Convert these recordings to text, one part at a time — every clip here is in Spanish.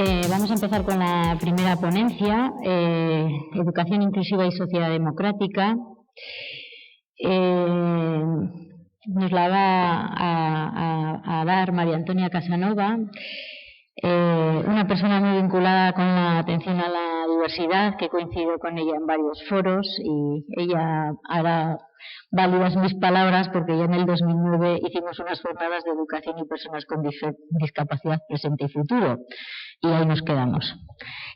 Vamos a empezar con la primera ponencia, Educación Inclusiva y Sociedad Democrática. Nos la va a dar María Antonia Casanova, una persona muy vinculada con la atención a la diversidad, que coincido con ella en varios foros, y ella hará válidas mis palabras porque ya en el 2009 hicimos unas jornadas de educación y personas con discapacidad presente y futuro, y ahí nos quedamos.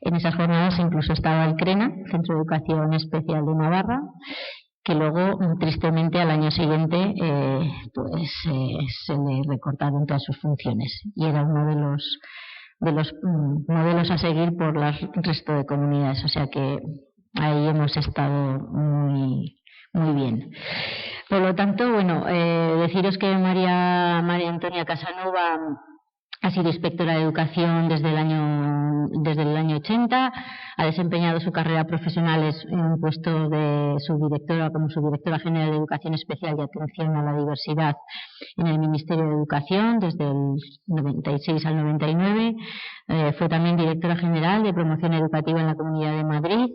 En esas jornadas incluso estaba el CRENA, Centro de Educación Especial de Navarra, que luego tristemente al año siguiente se le recortaron todas sus funciones, y era uno de los modelos a seguir por el resto de comunidades, o sea que ahí hemos estado muy bien. Por lo tanto, bueno, deciros que María Antonia Casanova ha sido inspectora de educación desde el año 80, ha desempeñado su carrera profesional en un puesto de subdirectora como subdirectora general de Educación Especial y Atención a la Diversidad en el Ministerio de Educación desde el 96 al 99, fue también directora general de Promoción Educativa en la Comunidad de Madrid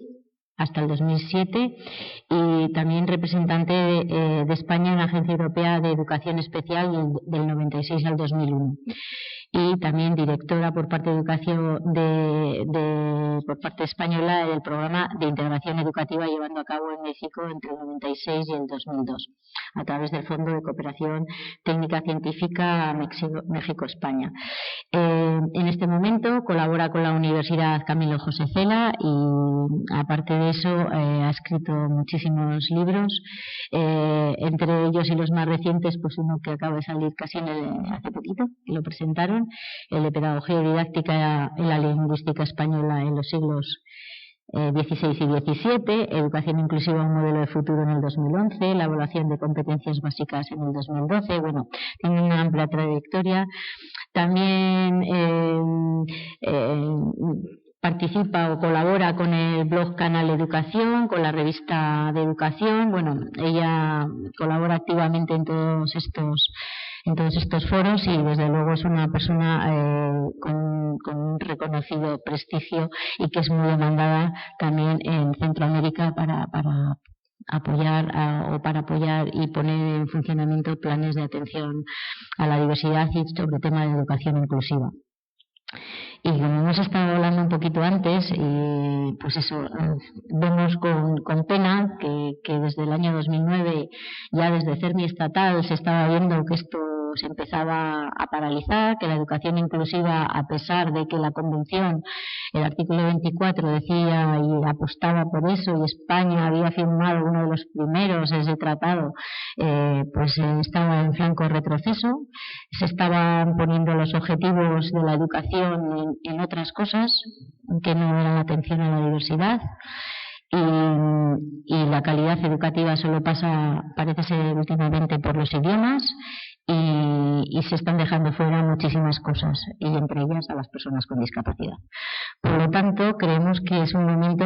hasta el 2007 y también representante de España en la Agencia Europea de Educación Especial del 96 al 2001. Y también directora por parte de educación por parte española del programa de integración educativa llevando a cabo en México entre el 96 y el 2002 a través del Fondo de Cooperación Técnica Científica México-España. En este momento colabora con la Universidad Camilo José Cela y aparte de eso ha escrito muchísimos libros, entre ellos y los más recientes, pues uno que acaba de salir casi hace poquito, que lo presentaron, el de Pedagogía y Didáctica en la Lingüística Española en los siglos XVI y XVII, Educación Inclusiva, un modelo de futuro en el 2011, la evaluación de competencias básicas en el 2012, bueno, tiene una amplia trayectoria. También participa o colabora con el blog Canal Educación, con la revista de Educación. Bueno, ella colabora activamente en todos estos foros y desde luego es una persona con un reconocido prestigio y que es muy demandada también en Centroamérica para apoyar y poner en funcionamiento planes de atención a la diversidad y sobre tema de educación inclusiva. Y como hemos estado hablando un poquito antes, pues eso, vemos con pena que desde el año 2009, ya desde CERMI estatal, se estaba viendo que esto se empezaba a paralizar, que la educación inclusiva, a pesar de que la Convención, el artículo 24 decía y apostaba por eso, y España había firmado uno de los primeros ese tratado, pues estaba en franco retroceso, se estaban poniendo los objetivos de la educación en otras cosas que no eran la atención a la diversidad, y la calidad educativa solo parece ser últimamente por los idiomas, y se están dejando fuera muchísimas cosas, y entre ellas a las personas con discapacidad. Por lo tanto, creemos que es un momento,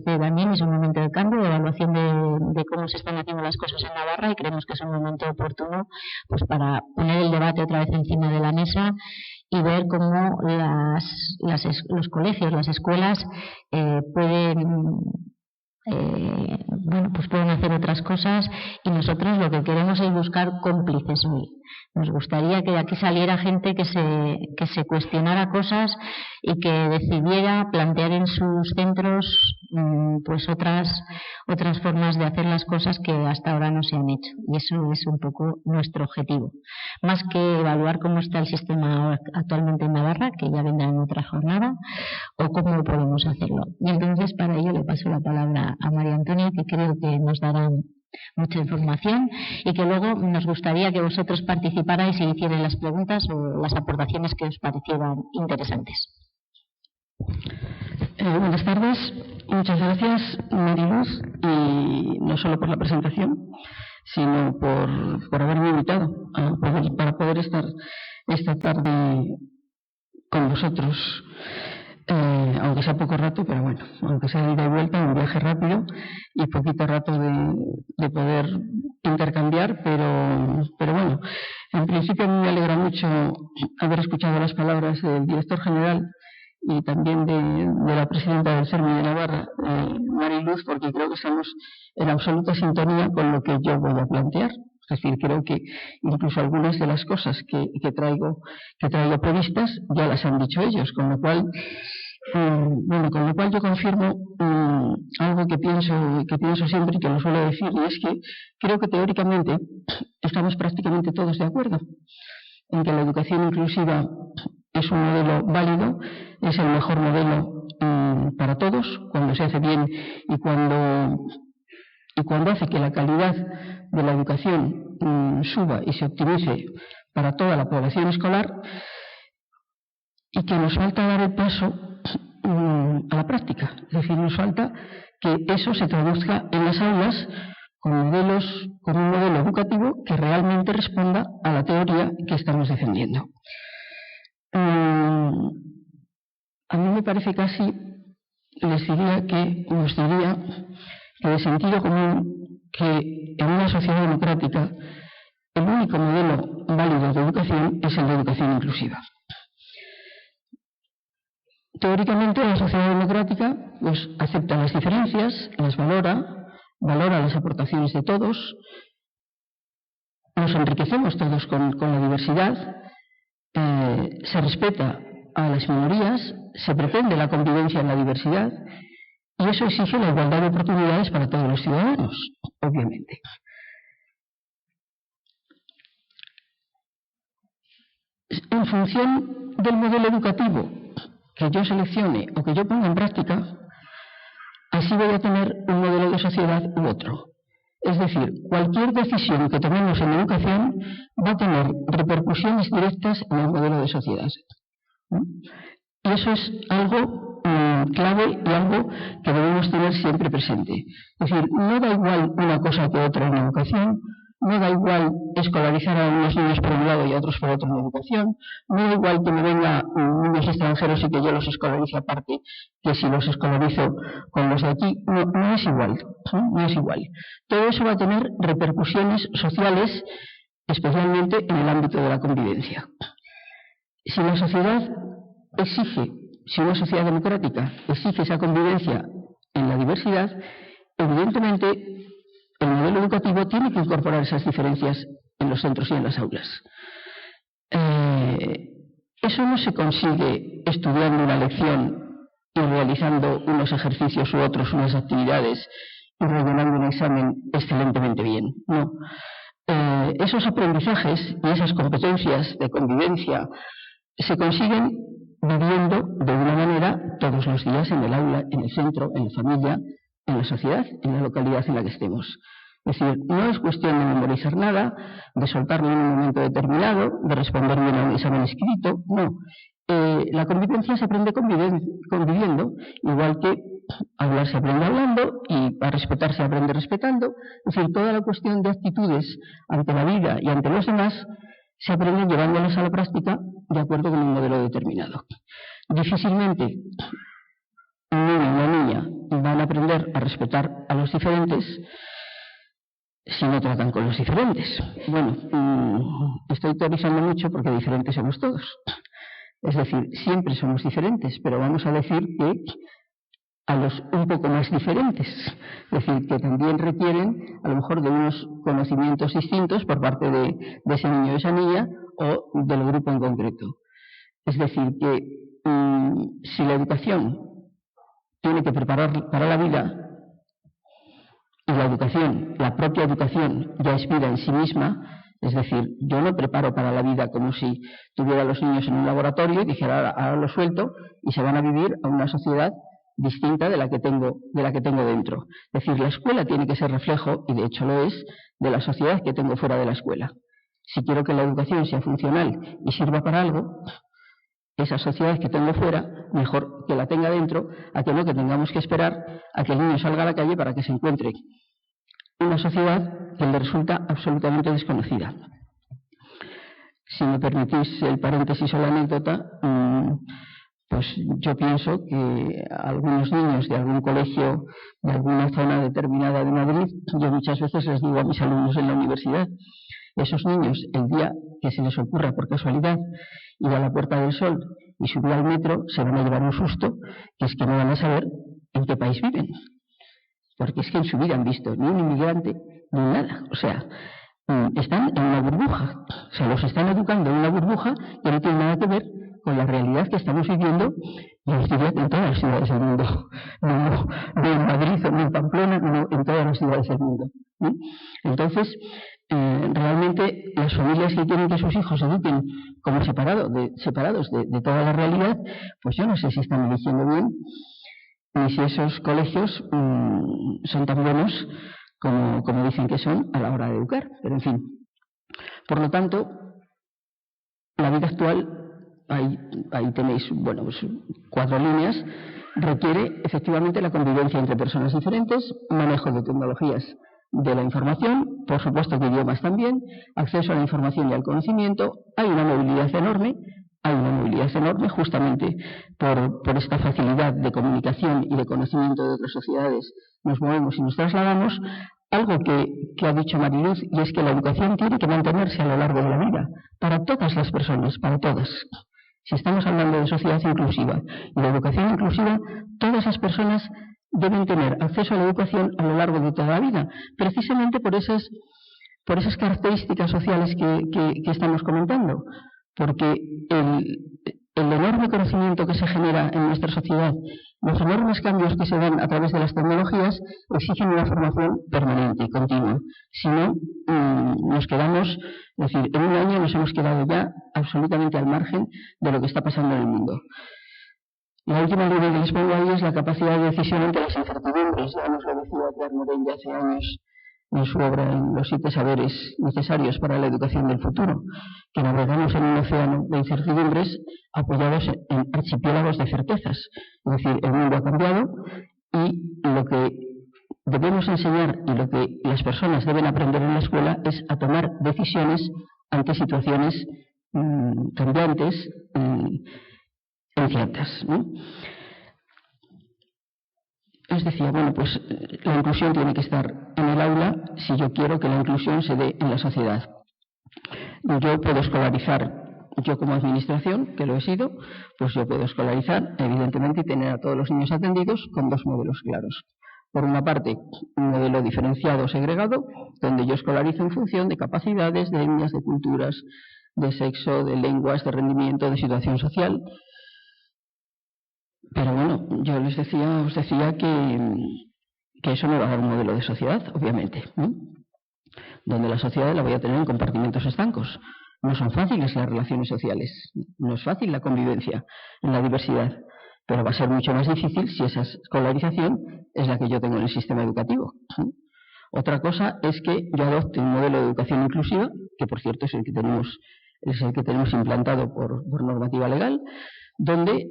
también es un momento de cambio, de evaluación de cómo se están haciendo las cosas en Navarra, y creemos que es un momento oportuno pues para poner el debate otra vez encima de la mesa y ver cómo los colegios, las escuelas pueden hacer otras cosas, y nosotros lo que queremos es buscar cómplices hoy. Nos gustaría que de aquí saliera gente que se cuestionara cosas y que decidiera plantear en sus centros pues otras formas de hacer las cosas que hasta ahora no se han hecho, y eso es un poco nuestro objetivo, más que evaluar cómo está el sistema actualmente en Navarra, que ya vendrá en otra jornada, o cómo podemos hacerlo. Y entonces para ello le paso la palabra a María Antonia, que creo que nos dará mucha información, y que luego nos gustaría que vosotros participarais y hicierais las preguntas o las aportaciones que os parecieran interesantes. Buenas tardes, muchas gracias Mariluz, y no solo por la presentación, sino por haberme invitado para poder estar esta tarde con vosotros, aunque sea poco rato, pero bueno, aunque sea de ida y vuelta, un viaje rápido y poquito rato de poder intercambiar, pero bueno, en principio a mí me alegra mucho haber escuchado las palabras del director general y también de la presidenta del CERMI de Navarra, Mariluz, porque creo que estamos en absoluta sintonía con lo que yo voy a plantear. Es decir, creo que incluso algunas de las cosas que traigo previstas ya las han dicho ellos, con lo cual yo confirmo algo que pienso siempre y que lo suelo decir, y es que creo que teóricamente estamos prácticamente todos de acuerdo en que la educación inclusiva es un modelo válido, es el mejor modelo para todos, cuando se hace bien y cuando hace que la calidad de la educación suba y se optimice para toda la población escolar, y que nos falta dar el paso a la práctica. Es decir, nos falta que eso se traduzca en las aulas con un modelo educativo que realmente responda a la teoría que estamos defendiendo. A mí me parece casi, os diría que de sentido común, que en una sociedad democrática el único modelo válido de educación es el de educación inclusiva. Teóricamente la sociedad democrática pues acepta las diferencias, las valora las aportaciones de todos, nos enriquecemos todos con la diversidad, se respeta a las minorías, se pretende la convivencia en la diversidad, y eso exige la igualdad de oportunidades para todos los ciudadanos, obviamente. En función del modelo educativo que yo seleccione o que yo ponga en práctica, así voy a tener un modelo de sociedad u otro. Es decir, cualquier decisión que tomemos en educación va a tener repercusiones directas en el modelo de sociedad. Y eso es algo clave y algo que debemos tener siempre presente. Es decir, no da igual una cosa que otra en educación, no da igual escolarizar a unos niños por un lado y a otros por otro en educación, no da igual que me vengan niños extranjeros y que yo los escolarice aparte, que si los escolarizo con los de aquí, no es igual, no es igual. Todo eso va a tener repercusiones sociales, especialmente en el ámbito de la convivencia. Si una sociedad democrática exige esa convivencia en la diversidad, evidentemente el modelo educativo tiene que incorporar esas diferencias en los centros y en las aulas. Eso no se consigue estudiando una lección y realizando unos ejercicios u otros, unas actividades y rellenando un examen excelentemente bien. No. Esos aprendizajes y esas competencias de convivencia se consiguen viviendo de una manera todos los días en el aula, en el centro, en la familia, en la sociedad, en la localidad en la que estemos. Es decir, no es cuestión de memorizar nada, de soltarlo en un momento determinado, de responder bien a un examen escrito, no. La convivencia se aprende conviviendo, igual que hablar se aprende hablando y a respetar se aprende respetando. Es decir, toda la cuestión de actitudes ante la vida y ante los demás se aprende llevándolas a la práctica de acuerdo con un modelo determinado. Difícilmente un niño y una niña van a aprender a respetar a los diferentes si no tratan con los diferentes. Bueno, estoy teorizando mucho porque diferentes somos todos. Es decir, siempre somos diferentes, pero vamos a decir que a los un poco más diferentes. Es decir, que también requieren a lo mejor de unos conocimientos distintos por parte de ese niño o esa niña o del grupo en concreto. Es decir, que si la educación tiene que preparar para la vida, y la propia educación ya es vida en sí misma, es decir, yo no preparo para la vida como si tuviera a los niños en un laboratorio y dijera ahora los suelto y se van a vivir a una sociedad distinta de la que tengo dentro. Es decir, la escuela tiene que ser reflejo, y de hecho lo es, de la sociedad que tengo fuera de la escuela. Si quiero que la educación sea funcional y sirva para algo, esa sociedad que tengo fuera, mejor que la tenga dentro, a que no que tengamos que esperar a que el niño salga a la calle para que se encuentre una sociedad que le resulta absolutamente desconocida. Si me permitís el paréntesis o la anécdota, pues yo pienso que algunos niños de algún colegio de alguna zona determinada de Madrid, yo muchas veces les digo a mis alumnos en la universidad, esos niños, el día que se les ocurra por casualidad ir a la Puerta del Sol y subir al metro se van a llevar un susto, que es que no van a saber en qué país viven, porque es que en su vida han visto ni un inmigrante ni nada. O sea, están en una burbuja, o sea, los están educando en una burbuja que no tiene nada que ver con la realidad que estamos viviendo, yo diría que en todas las ciudades del mundo, no en Madrid o no en Pamplona, no en todas las ciudades del mundo. Entonces, realmente las familias que quieren que sus hijos se eduquen como separados de toda la realidad, pues yo no sé si están eligiendo bien, ni si esos colegios son tan buenos como dicen que son a la hora de educar. Pero en fin, por lo tanto, la vida actual, ahí tenéis, bueno, pues 4 líneas, requiere efectivamente la convivencia entre personas diferentes, manejo de tecnologías de la información, por supuesto que idiomas también, acceso a la información y al conocimiento. Hay una movilidad enorme justamente por esta facilidad de comunicación y de conocimiento de otras sociedades. Nos movemos y nos trasladamos. Algo que ha dicho Mariluz, y es que la educación tiene que mantenerse a lo largo de la vida, para todas las personas, para todas. Si estamos hablando de sociedad inclusiva y de educación inclusiva, todas las personas deben tener acceso a la educación a lo largo de toda la vida, precisamente por esas características sociales que estamos comentando, porque el enorme conocimiento que se genera en nuestra sociedad, los enormes cambios que se dan a través de las tecnologías, exigen una formación permanente y continua. Si no, nos quedamos, es decir, en un año nos hemos quedado ya absolutamente al margen de lo que está pasando en el mundo. La última línea que les pongo ahí es la capacidad de decisión ante las incertidumbres. Ya nos lo decía Edgar Morin ya hace años en su obra en Los 7 saberes necesarios para la educación del futuro, que navegamos en un océano de incertidumbres apoyados en archipiélagos de certezas. Es decir, el mundo ha cambiado y lo que debemos enseñar y lo que las personas deben aprender en la escuela es a tomar decisiones ante situaciones cambiantes, inciertas, ¿no? Os decía, bueno, pues la inclusión tiene que estar en el aula si yo quiero que la inclusión se dé en la sociedad. Yo puedo escolarizar, yo como administración, que lo he sido, pues yo puedo escolarizar, evidentemente, y tener a todos los niños atendidos con 2 modelos claros. Por una parte, un modelo diferenciado segregado, donde yo escolarizo en función de capacidades, de etnias, de culturas, de sexo, de lenguas, de rendimiento, de situación social. Pero bueno, yo os decía que eso no va a dar un modelo de sociedad, obviamente, ¿no? Donde la sociedad la voy a tener en compartimentos estancos. No son fáciles las relaciones sociales, no es fácil la convivencia en la diversidad, pero va a ser mucho más difícil si esa escolarización es la que yo tengo en el sistema educativo, ¿sí? Otra cosa es que yo adopte un modelo de educación inclusiva, que por cierto es el que tenemos implantado por normativa legal, donde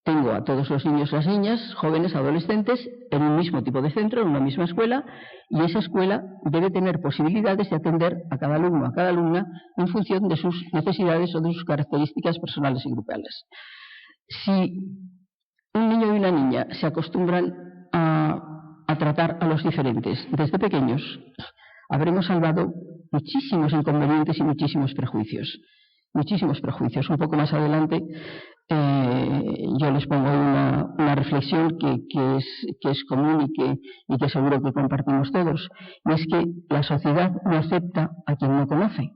tengo a todos los niños, las niñas, jóvenes, adolescentes, en un mismo tipo de centro, en una misma escuela, y esa escuela debe tener posibilidades de atender a cada alumno, a cada alumna, en función de sus necesidades o de sus características personales y grupales. Si un niño y una niña se acostumbran a tratar a los diferentes desde pequeños, habremos salvado muchísimos inconvenientes y muchísimos prejuicios. Un poco más adelante yo les pongo una reflexión que es común y que seguro que compartimos todos, y es que la sociedad no acepta a quien no conoce.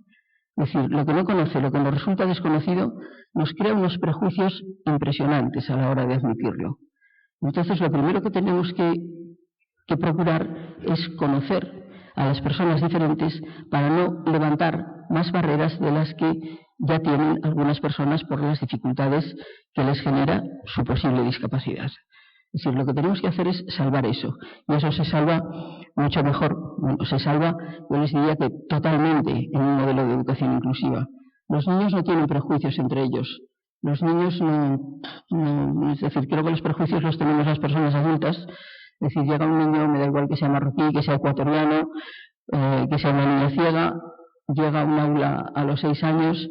Es decir, lo que no conoce, lo que nos resulta desconocido, nos crea unos prejuicios impresionantes a la hora de admitirlo. Entonces, lo primero que tenemos que procurar es conocer a las personas diferentes para no levantar más barreras de las que ya tienen algunas personas por las dificultades que les genera su posible discapacidad. Es decir, lo que tenemos que hacer es salvar eso, y eso se salva mucho mejor, se salva, yo les diría que totalmente, en un modelo de educación inclusiva. Los niños no tienen prejuicios entre ellos, los niños no, es decir, creo que los prejuicios los tenemos las personas adultas. Es decir, llega un niño, me da igual que sea marroquí, que sea ecuatoriano, que sea una niña ciega, llega a un aula a los 6 años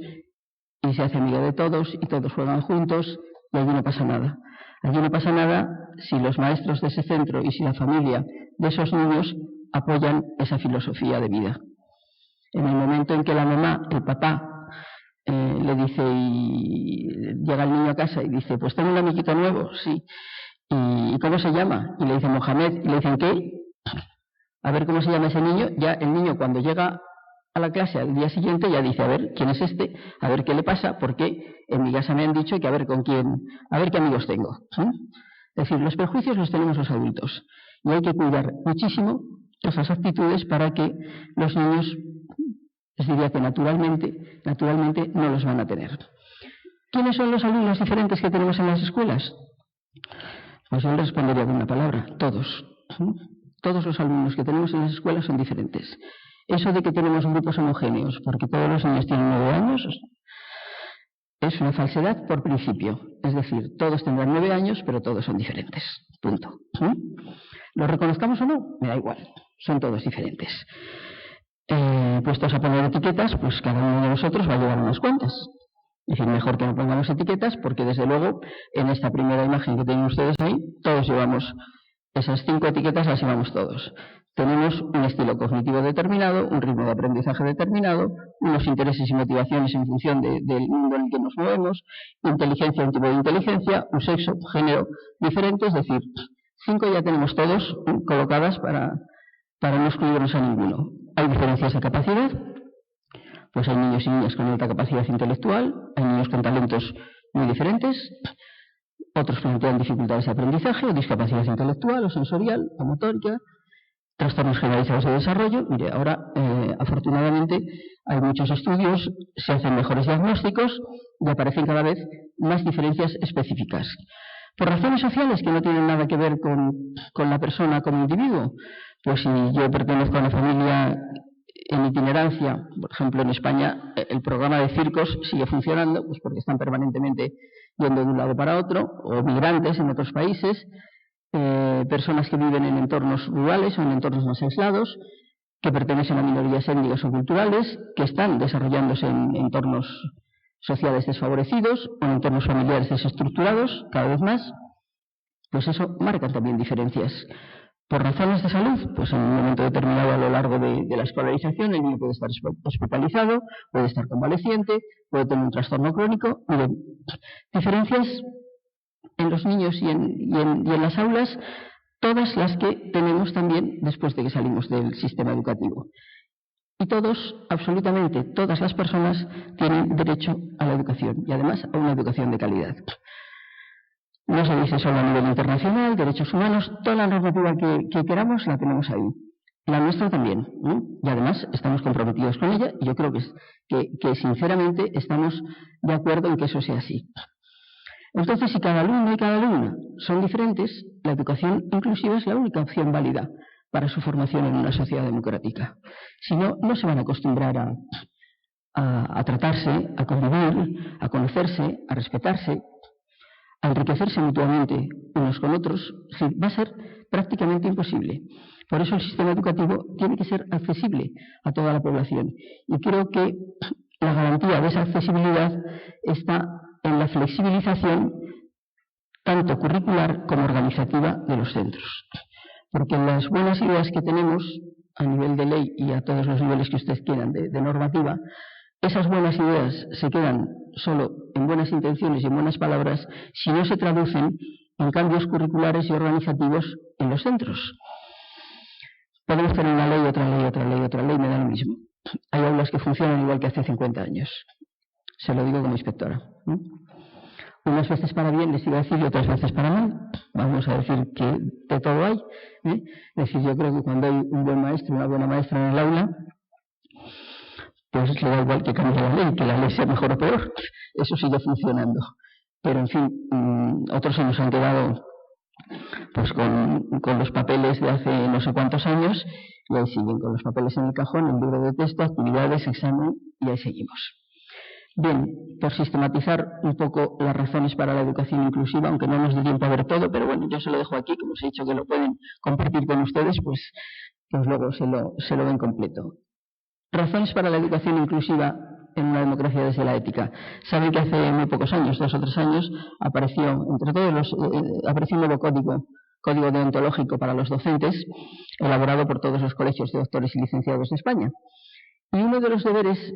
y se hace amiga de todos y todos juegan juntos y allí no pasa nada. Allí no pasa nada si los maestros de ese centro y si la familia de esos niños apoyan esa filosofía de vida. En el momento en que la mamá, el papá, le dice, y llega el niño a casa y dice, pues tengo un amiguito nuevo, sí. ¿Y cómo se llama? Y le dice Mohamed, y le dicen, ¿qué? A ver cómo se llama ese niño. Ya el niño, cuando llega a la clase al día siguiente, ya dice, a ver, ¿quién es este? A ver qué le pasa, porque en mi casa me han dicho que a ver con quién, a ver qué amigos tengo. Es decir, los prejuicios los tenemos los adultos, y hay que cuidar muchísimo esas actitudes para que los niños, les diría que naturalmente no los van a tener. ¿Quiénes son los alumnos diferentes que tenemos en las escuelas? Pues yo les respondería con una palabra, todos. Todos los alumnos que tenemos en las escuelas son diferentes. Eso de que tenemos grupos homogéneos, porque todos los niños tienen 9 años, es una falsedad por principio. Es decir, todos tendrán 9 años, pero todos son diferentes. Punto. ¿Lo reconozcamos o no? Me da igual. Son todos diferentes. Puestos a poner etiquetas, pues cada uno de nosotros va a llevar unas cuantas. Es decir, mejor que no pongamos etiquetas, porque desde luego, en esta primera imagen que tienen ustedes ahí, todos llevamos esas 5 etiquetas, las llevamos todos. Tenemos un estilo cognitivo determinado, un ritmo de aprendizaje determinado, unos intereses y motivaciones en función del mundo en el que nos movemos, inteligencia, un tipo de inteligencia, un sexo, un género diferente, es decir, 5 ya tenemos todos colocadas para no excluirnos a ninguno. Hay diferencias de capacidad, pues hay niños y niñas con alta capacidad intelectual, hay niños con talentos muy diferentes, otros plantean dificultades de aprendizaje o discapacidad intelectual o sensorial o motórica, trastornos generalizados de desarrollo. Mire, ahora afortunadamente hay muchos estudios, se hacen mejores diagnósticos y aparecen cada vez más diferencias específicas. Por razones sociales que no tienen nada que ver con la persona como individuo, pues si yo pertenezco a una familia en itinerancia, por ejemplo en España el programa de circos sigue funcionando, pues porque están permanentemente yendo de un lado para otro, o migrantes en otros países, personas que viven en entornos rurales o en entornos más aislados, que pertenecen a minorías étnicas o culturales, que están desarrollándose en entornos sociales desfavorecidos o en entornos familiares desestructurados, cada vez más, pues eso marca también diferencias. Por razones de salud, pues en un momento determinado a lo largo de la escolarización el niño puede estar hospitalizado, puede estar convaleciente, puede tener un trastorno crónico. Miren, diferencias en los niños y en las aulas, todas las que tenemos también después de que salimos del sistema educativo. Y todos, absolutamente todas las personas tienen derecho a la educación y además a una educación de calidad. No se dice solo a nivel internacional, derechos humanos, toda la normativa que queramos la tenemos ahí. La nuestra también, ¿no? Y además estamos comprometidos con ella y yo creo que sinceramente estamos de acuerdo en que eso sea así. Entonces, si cada alumno y cada alumna son diferentes, la educación inclusiva es la única opción válida para su formación en una sociedad democrática. Si no, no se van a acostumbrar a tratarse, a convivir, a conocerse, a respetarse, a enriquecerse mutuamente unos con otros. Es decir, va a ser prácticamente imposible. Por eso el sistema educativo tiene que ser accesible a toda la población. Y creo que la garantía de esa accesibilidad está en la flexibilización tanto curricular como organizativa de los centros. Porque las buenas ideas que tenemos a nivel de ley y a todos los niveles que ustedes quieran de normativa, esas buenas ideas se quedan solo en buenas intenciones y en buenas palabras si no se traducen en cambios curriculares y organizativos en los centros. Podemos tener una ley, otra ley, otra ley, otra ley, me da lo mismo. Hay aulas que funcionan igual que hace 50 años. Se lo digo como inspectora. Unas veces para bien, les iba a decir, y otras veces para mal. Vamos a decir que de todo hay. Es decir, yo creo que cuando hay un buen maestro, una buena maestra en el aula, pues le da igual que cambie la ley, que la ley sea mejor o peor. Eso sigue funcionando. Pero, en fin, otros se nos han quedado pues con los papeles de hace no sé cuántos años, y ahí siguen con los papeles en el cajón, el libro de texto, actividades, examen, y ahí seguimos. Bien, por sistematizar un poco las razones para la educación inclusiva, aunque no nos dé tiempo a ver todo, pero bueno, yo se lo dejo aquí, como os he dicho que lo pueden compartir con ustedes, pues luego se lo ven completo. Razones para la educación inclusiva en una democracia desde la ética. Saben que hace muy pocos años, 2 o 3 años, apareció entre todos apareció un nuevo código deontológico para los docentes, elaborado por todos los colegios de doctores y licenciados de España. Y uno de los deberes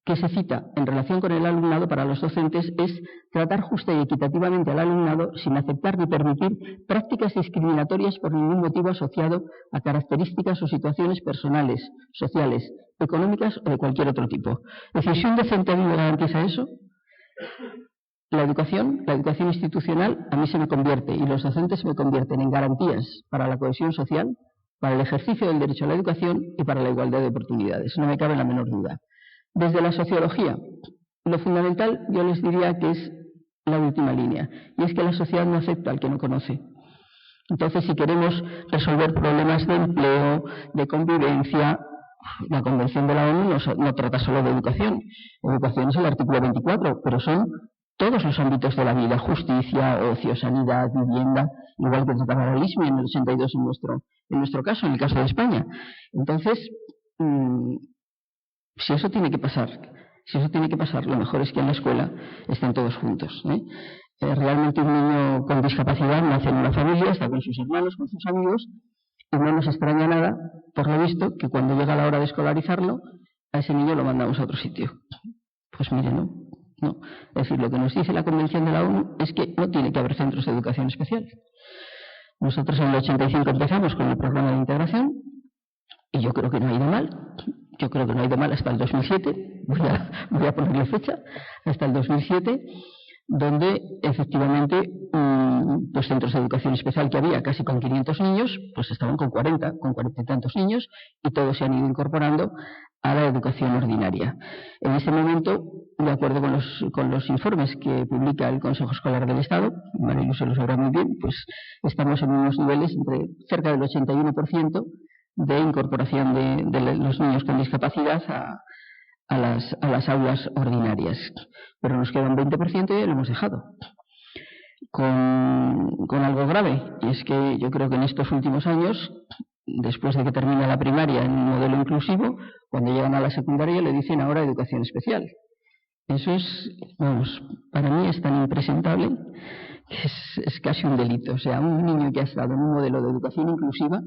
que se cita en relación con el alumnado para los docentes es tratar justa y equitativamente al alumnado sin aceptar ni permitir prácticas discriminatorias por ningún motivo asociado a características o situaciones personales, sociales, económicas o de cualquier otro tipo. Es decir, si un docente a mí me garantiza eso, la educación institucional a mí se me convierte, y los docentes se me convierten en garantías para la cohesión social, para el ejercicio del derecho a la educación y para la igualdad de oportunidades. No me cabe la menor duda. Desde la sociología, lo fundamental yo les diría que es la última línea, y es que la sociedad no acepta al que no conoce. Entonces, si queremos resolver problemas de empleo, de convivencia, la Convención de la ONU no trata solo de educación. Educación es el artículo 24, pero son todos los ámbitos de la vida: justicia, ocio, sanidad, vivienda, igual que trataba la LISMI en el 82 en nuestro caso, en el caso de España. Entonces, si eso tiene que pasar, lo mejor es que en la escuela estén todos juntos, realmente un niño con discapacidad nace en una familia, está con sus hermanos, con sus amigos, y no nos extraña nada, por lo visto, que cuando llega la hora de escolarizarlo, a ese niño lo mandamos a otro sitio. Pues mire, no. Es decir, lo que nos dice la Convención de la ONU es que no tiene que haber centros de educación especial. Nosotros en el 85 empezamos con el programa de integración, y yo creo que no ha ido mal. Yo creo que no ha ido mal hasta el 2007, voy a ponerle fecha, hasta el 2007, donde efectivamente los centros de educación especial que había casi con 500 niños, pues estaban con 40 y tantos niños, y todos se han ido incorporando a la educación ordinaria. En este momento, de acuerdo con los informes que publica el Consejo Escolar del Estado, Marilu se lo sabrá muy bien, pues estamos en unos niveles entre cerca del 81% de incorporación de los niños con discapacidad a las aulas ordinarias. Pero nos queda un 20% y ya lo hemos dejado. Con algo grave, y es que yo creo que en estos últimos años, después de que termina la primaria en un modelo inclusivo, cuando llegan a la secundaria le dicen ahora educación especial. Eso es, para mí es tan impresentable que es casi un delito. O sea, un niño que ha estado en un modelo de educación inclusiva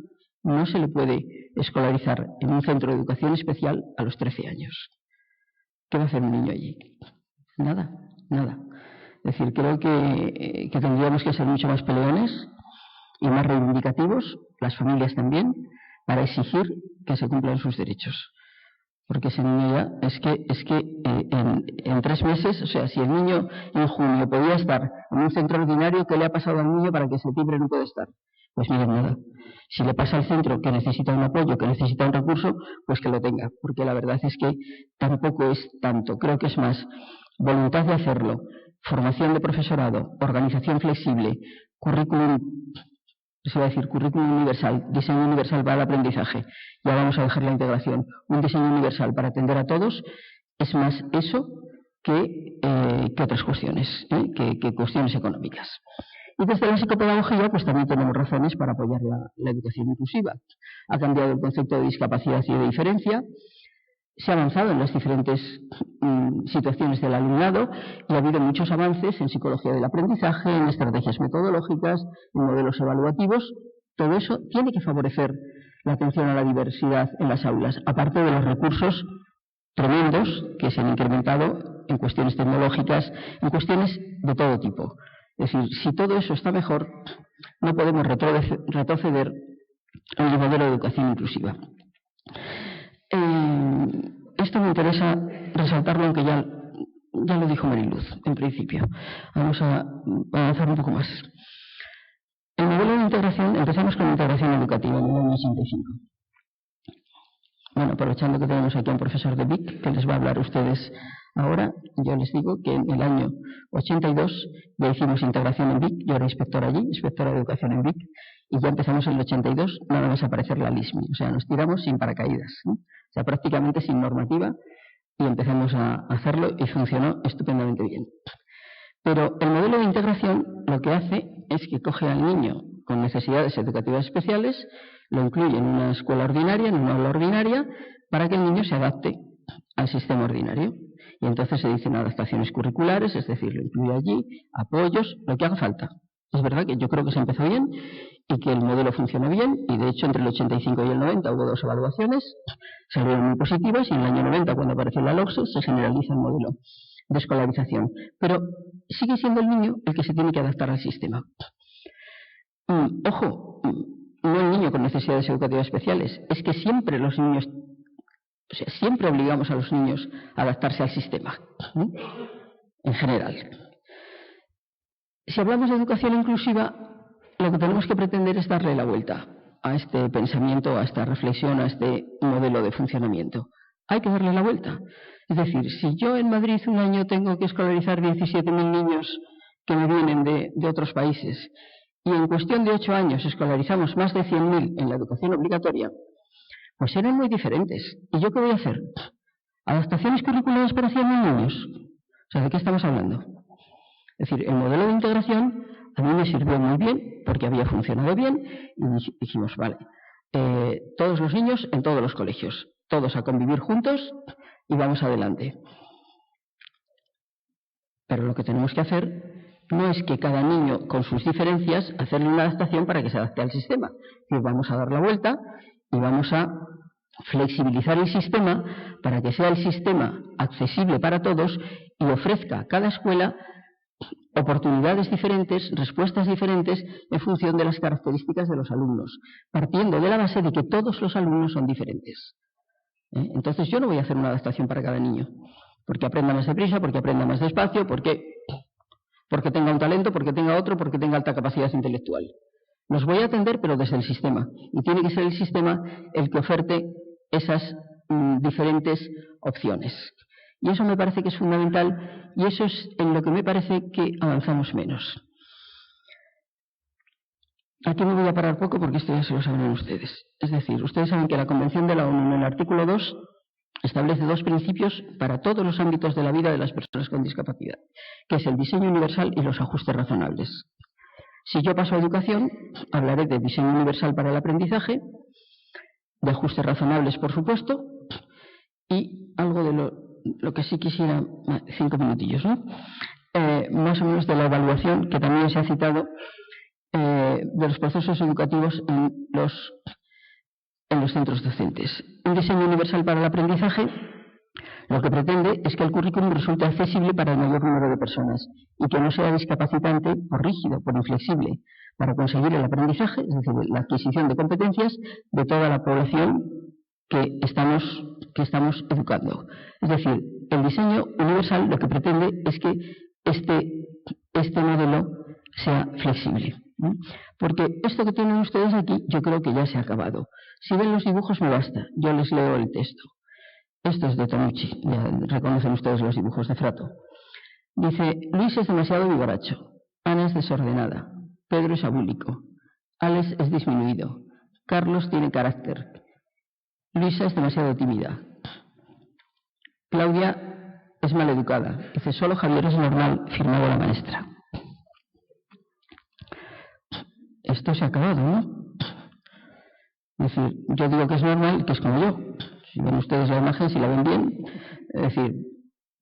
no se le puede escolarizar en un centro de educación especial a los 13 años. ¿Qué va a hacer un niño allí? Nada. Es decir, creo que tendríamos que ser mucho más peleones y más reivindicativos, las familias también, para exigir que se cumplan sus derechos. Porque ese niño ya, es que en 3 meses, o sea, si el niño en junio podía estar en un centro ordinario, ¿qué le ha pasado al niño para que septiembre no puede estar? Pues miren, nada. Si le pasa al centro que necesita un apoyo, que necesita un recurso, pues que lo tenga, porque la verdad es que tampoco es tanto. Creo que es más voluntad de hacerlo, formación de profesorado, organización flexible, currículum universal, diseño universal para el aprendizaje. Ya vamos a dejar la integración. Un diseño universal para atender a todos es más eso que otras cuestiones, que cuestiones económicas. Y desde la psicopedagogía, pues también tenemos razones para apoyar la educación inclusiva. Ha cambiado el concepto de discapacidad y de diferencia, se ha avanzado en las diferentes situaciones del alumnado y ha habido muchos avances en psicología del aprendizaje, en estrategias metodológicas, en modelos evaluativos. Todo eso tiene que favorecer la atención a la diversidad en las aulas, aparte de los recursos tremendos que se han incrementado en cuestiones tecnológicas, en cuestiones de todo tipo. Es decir, si todo eso está mejor, no podemos retroceder en el modelo de educación inclusiva. Esto me interesa resaltarlo, aunque ya lo dijo Mariluz en principio. Vamos a avanzar un poco más. El modelo de integración, empezamos con la integración educativa en el año 85. Bueno, aprovechando que tenemos aquí a un profesor de Vic que les va a hablar a ustedes ahora, yo les digo que en el año 82 ya hicimos integración en Vic, yo era inspectora allí, inspectora de educación en Vic, y ya empezamos en el 82 nada más aparecer la LISMI, o sea, nos tiramos sin paracaídas, o sea, prácticamente sin normativa, y empezamos a hacerlo y funcionó estupendamente bien. Pero el modelo de integración lo que hace es que coge al niño con necesidades educativas especiales, lo incluye en una escuela ordinaria, en una aula ordinaria, para que el niño se adapte al sistema ordinario. Y entonces se dicen adaptaciones curriculares, es decir, lo incluye allí, apoyos, lo que haga falta. Es verdad que yo creo que se empezó bien y que el modelo funcionó bien, y de hecho entre el 85 y el 90 hubo 2 evaluaciones, salieron muy positivas, y en el año 90, cuando apareció la LOCSE, se generaliza el modelo de escolarización. Pero sigue siendo el niño el que se tiene que adaptar al sistema. Ojo, no el niño con necesidades educativas especiales, es que siempre los niños, o sea, siempre obligamos a los niños a adaptarse al sistema, en general. Si hablamos de educación inclusiva, lo que tenemos que pretender es darle la vuelta a este pensamiento, a esta reflexión, a este modelo de funcionamiento. Hay que darle la vuelta. Es decir, si yo en Madrid un año tengo que escolarizar 17.000 niños que me vienen de otros países, y en cuestión de 8 años escolarizamos más de 100.000 en la educación obligatoria, pues eran muy diferentes. ¿Y yo qué voy a hacer? ¿Adaptaciones curriculares para 100.000 niños? O sea, ¿de qué estamos hablando? Es decir, el modelo de integración a mí me sirvió muy bien porque había funcionado bien y dijimos, vale, todos los niños en todos los colegios, todos a convivir juntos y vamos adelante. Pero lo que tenemos que hacer no es que cada niño con sus diferencias hacerle una adaptación para que se adapte al sistema. Es decir, vamos a dar la vuelta y vamos a flexibilizar el sistema para que sea el sistema accesible para todos y ofrezca a cada escuela oportunidades diferentes, respuestas diferentes en función de las características de los alumnos, partiendo de la base de que todos los alumnos son diferentes. Entonces yo no voy a hacer una adaptación para cada niño, porque aprenda más deprisa, porque aprenda más despacio, porque tenga un talento, porque tenga otro, porque tenga alta capacidad intelectual. Los voy a atender, pero desde el sistema, y tiene que ser el sistema el que oferte esas diferentes opciones. Y eso me parece que es fundamental, y eso es en lo que me parece que avanzamos menos. Aquí me voy a parar poco porque esto ya se lo saben ustedes. Es decir, ustedes saben que la Convención de la ONU en el artículo 2 establece 2 principios para todos los ámbitos de la vida de las personas con discapacidad, que es el diseño universal y los ajustes razonables. Si yo paso a educación, hablaré de diseño universal para el aprendizaje, de ajustes razonables, por supuesto, y algo de lo que sí quisiera, 5 minutillos, ¿no? Más o menos de la evaluación, que también se ha citado, de los procesos educativos en los centros docentes. Un diseño universal para el aprendizaje lo que pretende es que el currículum resulte accesible para el mayor número de personas y que no sea discapacitante por rígido, por inflexible, para conseguir el aprendizaje, es decir, la adquisición de competencias de toda la población que estamos educando. Es decir, el diseño universal lo que pretende es que este modelo sea flexible. Porque esto que tienen ustedes aquí yo creo que ya se ha acabado. Si ven los dibujos me basta, yo les leo el texto. Esto es de Tonucci, ya reconocen ustedes los dibujos de Frato. Dice, Luis es demasiado vigoracho, Ana es desordenada, Pedro es abúlico, Alex es disminuido, Carlos tiene carácter, Luisa es demasiado tímida, Claudia es maleducada. Dice, solo Javier es normal, firmado la maestra. Esto se ha acabado, ¿no? Es decir, yo digo que es normal, que es como yo. Si ven ustedes la imagen, si la ven bien, es decir,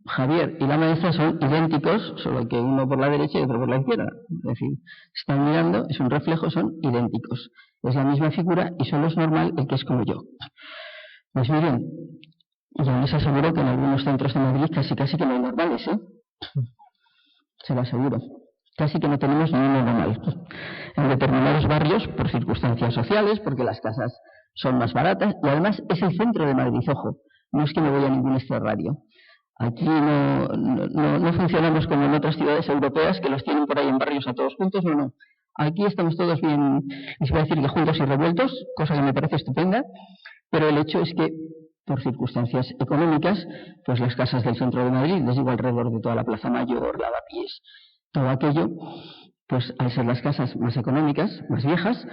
Javier y la maestra son idénticos, solo que uno por la derecha y otro por la izquierda. Es decir, están mirando, es un reflejo, son idénticos. Es la misma figura y solo es normal el que es como yo. Pues miren, yo les aseguro que en algunos centros de Madrid casi que no hay normales, ¿eh? Se lo aseguro. Casi que no tenemos ninguno normal. En determinados barrios, por circunstancias sociales, porque las casas son más baratas, y además es el centro de Madrid, ojo, no es que me voy a ningún extrarradio. Aquí no funcionamos como en otras ciudades europeas que los tienen por ahí en barrios a todos juntos, no. Aquí estamos todos bien, les voy a decir que juntos y revueltos, cosa que me parece estupenda, pero el hecho es que por circunstancias económicas, pues las casas del centro de Madrid, les digo alrededor de toda la Plaza Mayor, Lavapiés, todo aquello, pues al ser las casas más económicas, más viejas,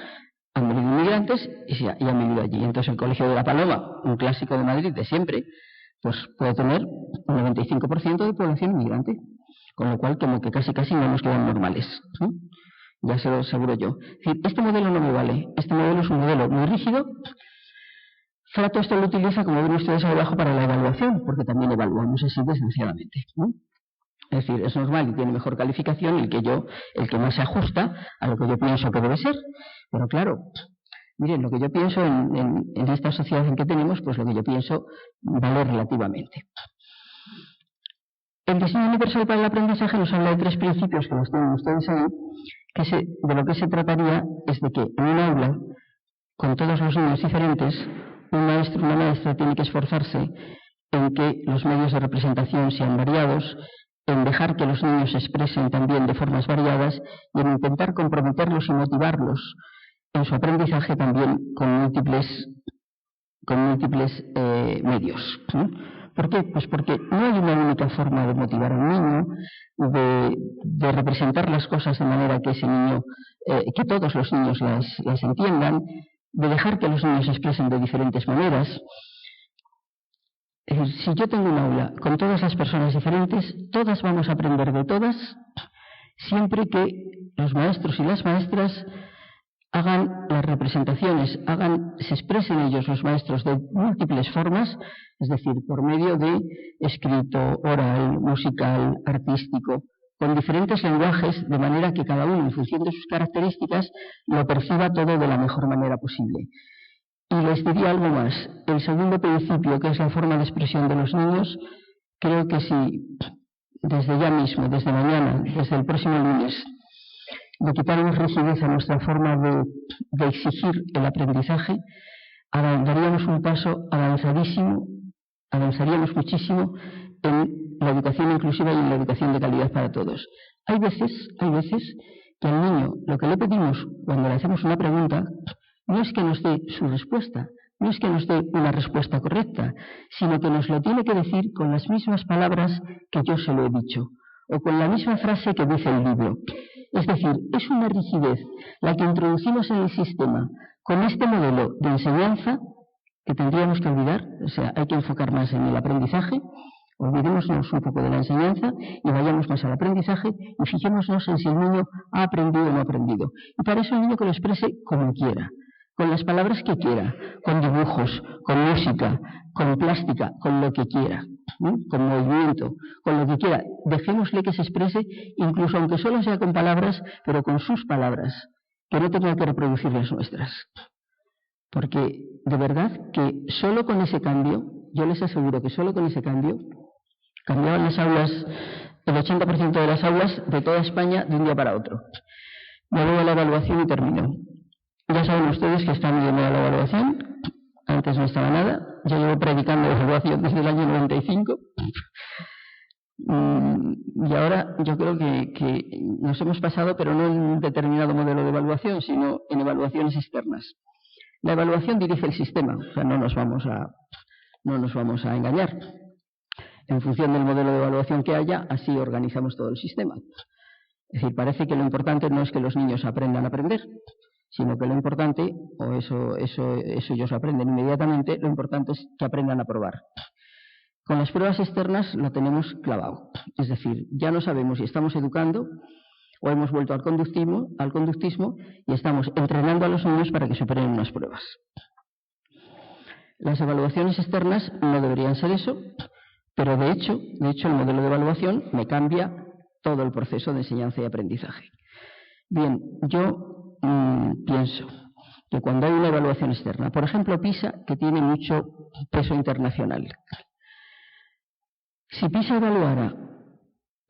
han venido inmigrantes y han vivido allí. Entonces el Colegio de la Paloma, un clásico de Madrid de siempre, pues puede tener un 95% de población inmigrante, con lo cual como que casi no nos quedan normales, ¿sí? Ya se lo aseguro yo. Es decir, este modelo no me vale, este modelo es un modelo muy rígido. Frato esto lo utiliza, como ven ustedes ahí abajo, para la evaluación, porque también evaluamos así desgraciadamente, ¿no? Es decir, es normal y tiene mejor calificación el que más se ajusta a lo que yo pienso que debe ser. Pero claro, miren, lo que yo pienso en esta sociedad en que tenemos, pues lo que yo pienso vale relativamente. El diseño universal para el aprendizaje nos habla de 3 principios que los tienen ustedes ahí, de lo que se trataría es de que en un aula, con todos los niños diferentes, un maestro o una maestra tiene que esforzarse en que los medios de representación sean variados, en dejar que los niños se expresen también de formas variadas y en intentar comprometerlos y motivarlos en su aprendizaje también con múltiples medios. ¿Por qué? Pues porque no hay una única forma de motivar a un niño, de representar las cosas de manera que ese niño, que todos los niños las entiendan, de dejar que los niños se expresen de diferentes maneras. Es decir, si yo tengo un aula con todas las personas diferentes, todas vamos a aprender de todas, siempre que los maestros y las maestras hagan las representaciones, se expresen ellos, los maestros, de múltiples formas, es decir, por medio de escrito, oral, musical, artístico, con diferentes lenguajes, de manera que cada uno, en función de sus características, lo perciba todo de la mejor manera posible. Y les diría algo más. El segundo principio, que es la forma de expresión de los niños, creo que si desde ya mismo, desde mañana, desde el próximo lunes, le quitáramos rigidez a nuestra forma de exigir el aprendizaje, daríamos un paso avanzadísimo, avanzaríamos muchísimo en la educación inclusiva y en la educación de calidad para todos. Hay veces que al niño lo que le pedimos cuando le hacemos una pregunta no es que nos dé su respuesta, no es que nos dé una respuesta correcta, sino que nos lo tiene que decir con las mismas palabras que yo se lo he dicho, o con la misma frase que dice el libro. Es decir, es una rigidez la que introducimos en el sistema con este modelo de enseñanza que tendríamos que olvidar. O sea, hay que enfocar más en el aprendizaje, olvidémonos un poco de la enseñanza y vayamos más al aprendizaje y fijémonos en si el niño ha aprendido o no ha aprendido. Y para eso el niño que lo exprese como quiera, con las palabras que quiera, con dibujos, con música, con plástica, con lo que quiera, con movimiento, con lo que quiera. Dejémosle que se exprese, incluso aunque solo sea con palabras, pero con sus palabras, que no tenga que reproducir las nuestras. Porque de verdad que solo con ese cambio, yo les aseguro que solo con ese cambio, cambiaban las aulas, el 80% de las aulas de toda España de un día para otro. Me voy a la evaluación y termino. Ya saben ustedes que está muy de moda la evaluación, antes no estaba nada, yo llevo predicando la evaluación desde el año 95 y ahora yo creo que nos hemos pasado, pero no en un determinado modelo de evaluación, sino en evaluaciones externas. La evaluación dirige el sistema, o sea, no nos vamos a engañar. En función del modelo de evaluación que haya, así organizamos todo el sistema. Es decir, parece que lo importante no es que los niños aprendan a aprender, sino que lo importante, o eso ellos aprenden inmediatamente, lo importante es que aprendan a probar. Con las pruebas externas lo tenemos clavado. Es decir, ya no sabemos si estamos educando o hemos vuelto al conductismo y estamos entrenando a los niños para que superen unas pruebas. Las evaluaciones externas no deberían ser eso, pero de hecho el modelo de evaluación me cambia todo el proceso de enseñanza y aprendizaje. Bien, yo pienso que cuando hay una evaluación externa, por ejemplo PISA, que tiene mucho peso internacional, si PISA evaluara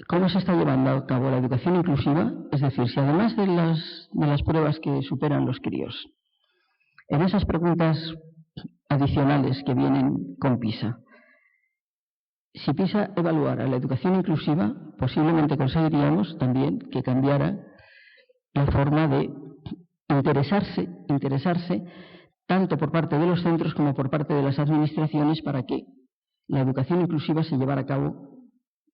cómo se está llevando a cabo la educación inclusiva, es decir, si además de las pruebas que superan los críos, en esas preguntas adicionales que vienen con PISA, si PISA evaluara la educación inclusiva, posiblemente conseguiríamos también que cambiara la forma de interesarse tanto por parte de los centros como por parte de las administraciones para que la educación inclusiva se llevara a cabo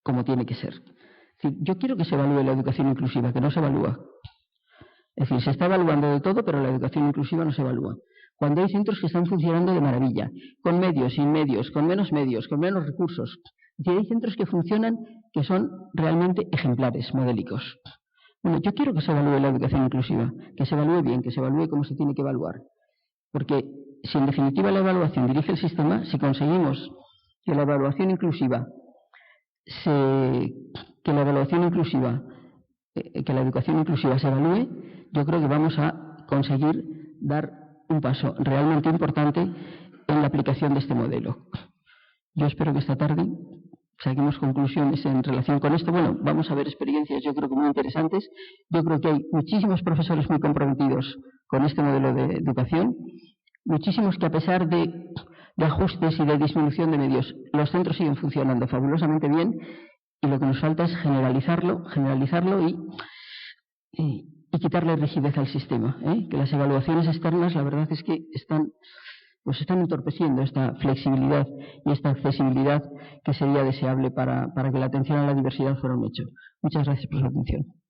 como tiene que ser. Es decir, yo quiero que se evalúe la educación inclusiva, que no se evalúa. Es decir, se está evaluando de todo, pero la educación inclusiva no se evalúa. Cuando hay centros que están funcionando de maravilla, con medios, sin medios, con menos recursos. Es decir, hay centros que funcionan, que son realmente ejemplares, modélicos. Bueno, yo quiero que se evalúe la educación inclusiva, que se evalúe bien, que se evalúe como se tiene que evaluar. Porque si en definitiva la evaluación dirige el sistema, si conseguimos que la evaluación inclusiva se que la evaluación inclusiva, que la educación inclusiva se evalúe, yo creo que vamos a conseguir dar un paso realmente importante en la aplicación de este modelo. Yo espero que esta tarde saquemos conclusiones en relación con esto. Bueno, vamos a ver experiencias yo creo que muy interesantes. Yo creo que hay muchísimos profesores muy comprometidos con este modelo de educación, muchísimos que a pesar de ajustes y de disminución de medios, los centros siguen funcionando fabulosamente bien, y lo que nos falta es generalizarlo y quitarle rigidez al sistema, que las evaluaciones externas, la verdad es que están entorpeciendo esta flexibilidad y esta accesibilidad que sería deseable para que la atención a la diversidad fuera un hecho. Muchas gracias por su atención.